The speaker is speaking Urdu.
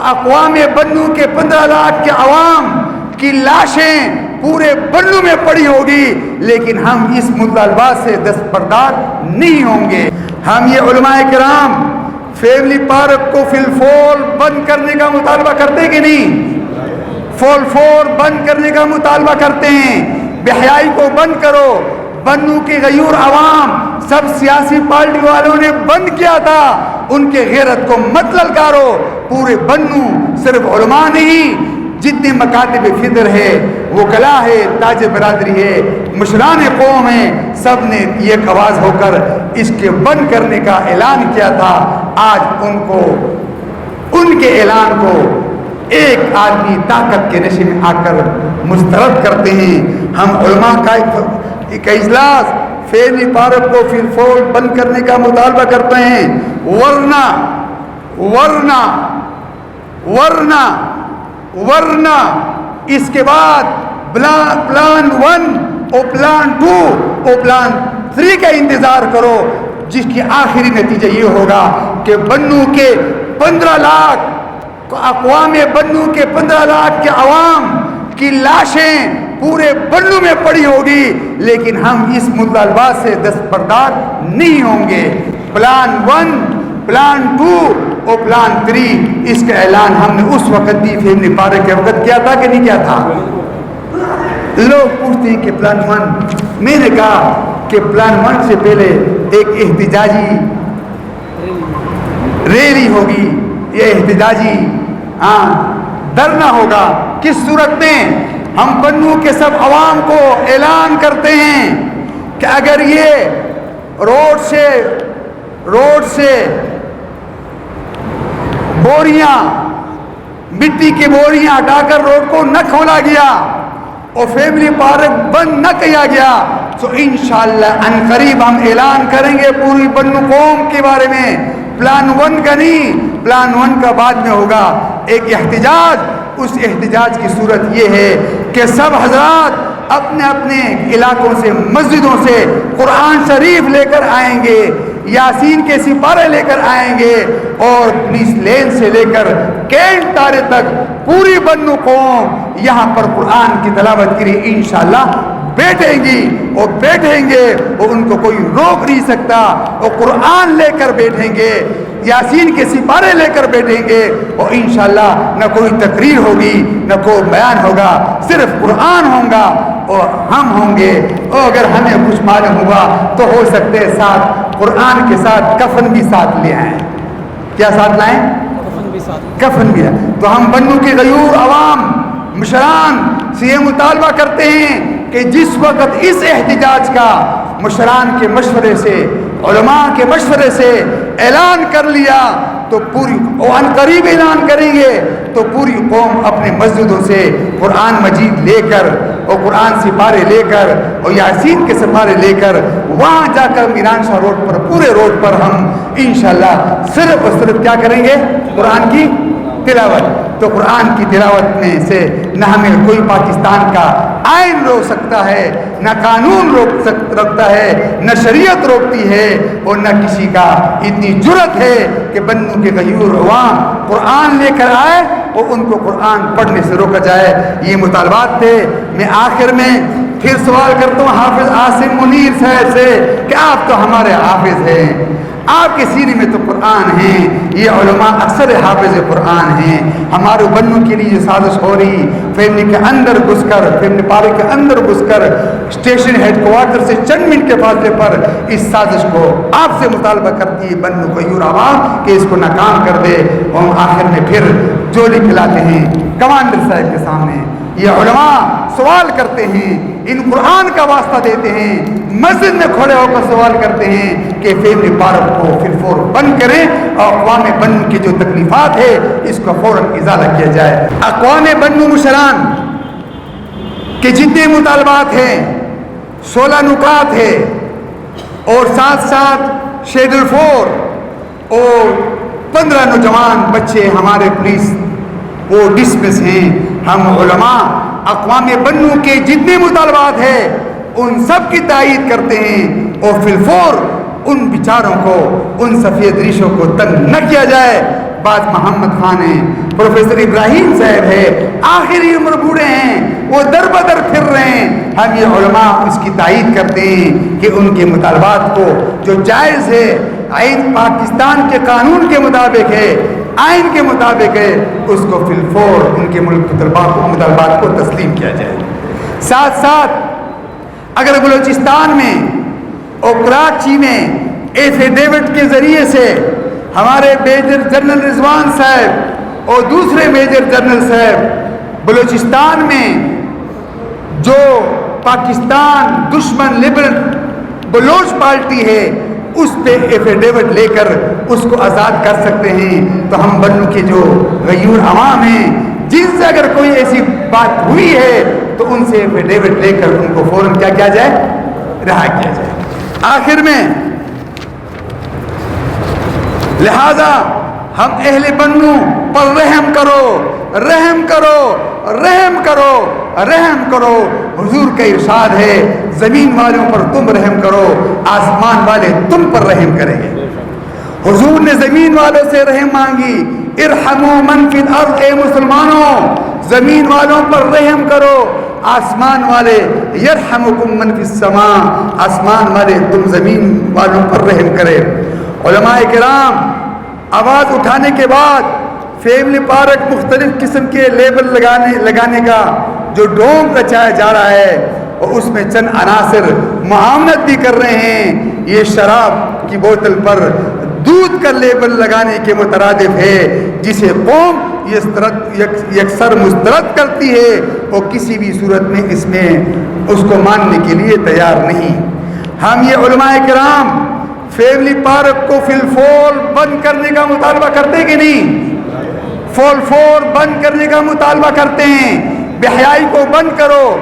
اقوام بنو کے 15 لاکھ کے عوام کی لاشیں پورے بنو میں پڑی ہوگی، لیکن ہم اس مطالبات سے دستبردار نہیں ہوں گے۔ ہم یہ علماء کرام فیملی پارک کو فی الفور بند کرنے کا مطالبہ کرتے کہ نہیں؟ فور بند کرنے کا مطالبہ کرتے ہیں۔ بے حیائی کو بند کرو۔ بنو کے غیور عوام سب سیاسی پارٹی والوں نے بند کیا تھا، ان کے غیرت کو مت للکارو۔ پورے بنو صرف علماء نہیں، جتنے مکاتب فطر ہے، وکلاء ہے، تاج برادری ہے، مشران قوم ہیں، سب نے ایک آواز ہو کر اس کے بند کرنے کا اعلان کیا تھا۔ آج ان کے اعلان کو ایک آدمی طاقت کے نشے میں آ کر مسترد کرتے ہیں۔ ہم علماء کا ایک اجلاس فیملی پارک کو فی الفور بند کرنے کا مطالبہ کرتے ہیں، ورنہ اس کے بعد پلان 1 اور پلان 2 اور پلان 3 کا انتظار کرو، جس کی آخری نتیجہ یہ ہوگا کہ بنو کے 15 لاکھ اقوام بنو کے 15 لاکھ کے عوام کی لاشیں پورے بنو میں پڑی ہوگی، لیکن ہم اس مطالبات سے دستبردار نہیں ہوں گے۔ پلان 1، پلان 2 اور پلان 3، اس کا اعلان ہم نے اس وقت بھی فیملی پارک کے وقت کیا تھا کہ نہیں کیا تھا؟ لوگ پوچھتے ہیں کہ پلان 1، میں نے کہا کہ پلان 1 سے پہلے ایک احتجاجی ریلی ہوگی، یہ احتجاجی دھرنا ہوگا۔ کس صورت میں؟ ہم بنو کے سب عوام کو اعلان کرتے ہیں کہ اگر یہ روڈ سے بوریاں، مٹی کی بوریاں ہٹا کر روڈ کو نہ کھولا گیا اور فیملی پارک بند نہ کیا گیا تو انشاءاللہ ان قریب ہم اعلان کریں گے پوری بنو قوم کے بارے میں۔ پلان 1 کا نہیں، پلان 1 کا بعد میں ہوگا ایک احتجاج۔ اس احتجاج کی صورت یہ ہے کہ سب حضرات اپنے اپنے علاقوں سے، مسجدوں سے قرآن شریف لے کر آئیں گے، یاسین کے سپارے لے کر آئیں گے، اور پولیس لین سے لے کر کینٹ تارے تک پوری بنو قوم یہاں پر قرآن کی تلاوت کے لیے انشاءاللہ بیٹھیں گے اور ان کو کوئی روک نہیں سکتا۔ اور قرآن لے کر بیٹھیں گے، یاسین کے سپارے لے کر بیٹھیں گے، اور انشاءاللہ نہ کوئی تقریر ہوگی، نہ کوئی بیان ہوگا، صرف قرآن ہوگا اور ہم ہوں گے۔ اور اگر ہمیں کچھ معلوم ہوا تو ہو سکتے ہیں ساتھ قرآن کے ساتھ کفن بھی ساتھ لے آئیں۔ کیا ساتھ لائیں؟ کفن بھی ہے۔ تو ہم بنو کے غیور عوام مشران سے یہ مطالبہ کرتے ہیں کہ جس وقت اس احتجاج کا مشران کے مشورے سے، علماء کے مشورے سے اعلان کر لیا تو پوری ان قریب اعلان کریں گے تو پوری قوم اپنے مسجدوں سے قرآن مجید لے کر اور قرآن سپارے لے کر اور یاسین کے سپارے لے کر وہاں جا کر میران شاہ روڈ پر، پورے روڈ پر ہم انشاءاللہ صرف اور صرف کیا کریں گے؟ قرآن کی تلاوت۔ تو قرآن کی تلاوت میں سے نہ ہمیں کوئی پاکستان کا آئین روک سکتا ہے، نہ قانون رکھتا ہے، نہ شریعت روکتی ہے، اور نہ کسی کا اتنی جرت ہے کہ بنو کے غیور عوام قرآن لے کر آئے اور ان کو قرآن پڑھنے سے روکا جائے۔ یہ مطالبات تھے۔ میں آخر میں پھر سوال کرتا ہوں حافظ عاصم منیر صاحب سے کہ آپ تو ہمارے حافظ ہیں، آپ کے سینے میں تو قرآن ہیں، یہ علماء اکثر حافظ قرآن ہیں، ہمارے بنو کے لیے یہ سازش ہو رہی، فیملی کے اندر گھس کر، فیملی پارک کے اندر گھس کر اسٹیشن ہیڈ کوارٹر سے چند منٹ کے فاصلے پر اس سازش کو آپ سے مطالبہ کرتی ہے بنو غیور عوام کہ اس کو ناکام کر دے۔ اور آخر میں پھر جولی کھلاتے ہیں کمانڈر صاحب کے سامنے۔ یہ علماء سوال کرتے ہیں، ان قرآن کا واسطہ دیتے ہیں، مسجد میں کھڑے ہو کر سوال کرتے ہیں کہ فیملی پارک کو پھر فور بند کریں اور اقوام بنو کی جو تکلیفات ہے اس کو فوراً ازالہ کیا جائے۔ اقوام بنو مشران کے جتنے مطالبات ہیں، 16 نکات ہے، اور ساتھ ساتھ شیڈول 4 اور 15 نوجوان بچے ہمارے پولیس وہ ڈسمس ہیں۔ ہم علماء اقوام بنو کے جتنے مطالبات ہیں ان سب کی تائید کرتے ہیں، اور فی الفور ان بیچاروں کو، ان سفید ریشوں کو تنگ نہ کیا جائے۔ بعض محمد خان ہیں، پروفیسر ابراہیم صاحب ہے، آخری عمر بوڑھے ہیں، وہ در بدر پھر رہے ہیں. ہم یہ علماء اس کی تائید کرتے ہیں کہ ان کے مطالبات کو جو جائز ہے، پاکستان کے قانون کے مطابق ہے، آئین کے مطابق ہے، اس کو فی الفور ان کے ملک کے مطالبات کو تسلیم کیا جائے. ساتھ ساتھ اگر بلوچستان میں اور کراچی میں ایفیڈیوٹ کے ذریعے سے ہمارے میجر جنرل رضوان صاحب اور دوسرے میجر جنرل صاحب بلوچستان میں جو پاکستان دشمن لبرل بلوچ پارٹی ہے اس پہ ایفیڈیوٹ لے کر اس کو آزاد کر سکتے ہیں، تو ہم بنو کے جو غیور عوام ہیں جن سے اگر کوئی ایسی بات ہوئی ہے تو ان سے ایفیڈیوٹ لے کر ان کو فوراً کیا کیا جائے، رہا کیا جائے. آخر میں لہذا ہم اہل بنو پر رحم کرو، رحم کرو، رحم کرو، رحم کرو. حضور کا ارشاد ہے زمین والوں پر تم رحم کرو، آسمان والے تم پر رحم کریں گے. حضور نے زمین والوں سے رحم مانگی، ارحموا من فی الارض، اے مسلمانوں زمین والوں پر رحم کرو، آسمان والے یرحمکم من فی السماء، آسمان والے تم زمین والوں پر رحم کرے. علماء کرام آواز اٹھانے کے بعد فیملی پارک مختلف قسم کے لیبل لگانے کا جو ڈھونگ رچایا جا رہا ہے اور اس میں چند عناصر معاونت بھی کر رہے ہیں. یہ شراب کی بوتل پر دودھ کا لیبل لگانے کے مترادف ہے، جسے قوم یکسر مسترد کرتی ہے اور کسی بھی صورت میں اس کو ماننے کے لیے تیار نہیں. ہم یہ علماء کرام فیملی پارک کو فی الفور بند کرنے کا مطالبہ کرتے کہ نہیں؟ فول فور بند کرنے کا مطالبہ کرتے ہیں. بے حیائی کو بند کرو.